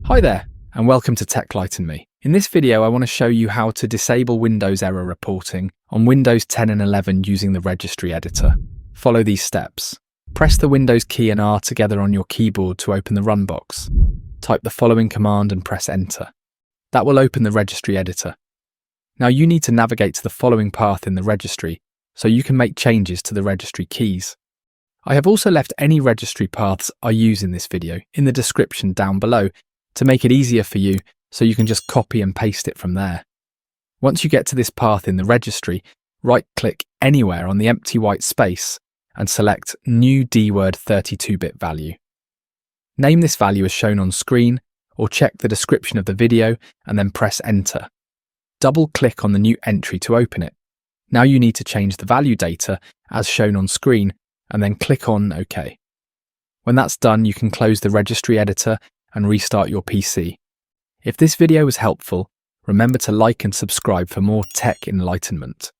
Hi there, and welcome to TechLighten Me. In this video, I want to show you how to disable Windows error reporting on Windows 10 and 11 using the registry editor. Follow these steps. Press the Windows key and R together on your keyboard to open the Run box. Type the following command and press Enter. That will open the registry editor. Now you need to navigate to the following path in the registry so you can make changes to the registry keys. I have also left any registry paths I use in this video in the description down below to make it easier for you so you can just copy and paste it from there. Once you get to this path in the registry, right-click anywhere on the empty white space and select New DWORD 32-bit value. Name this value as shown on screen or check the description of the video and then press Enter. Double-click on the new entry to open it. Now you need to change the value data as shown on screen and then click on OK. When that's done, you can close the registry editor and restart your PC. If this video was helpful, remember to like and subscribe for more tech enlightenment.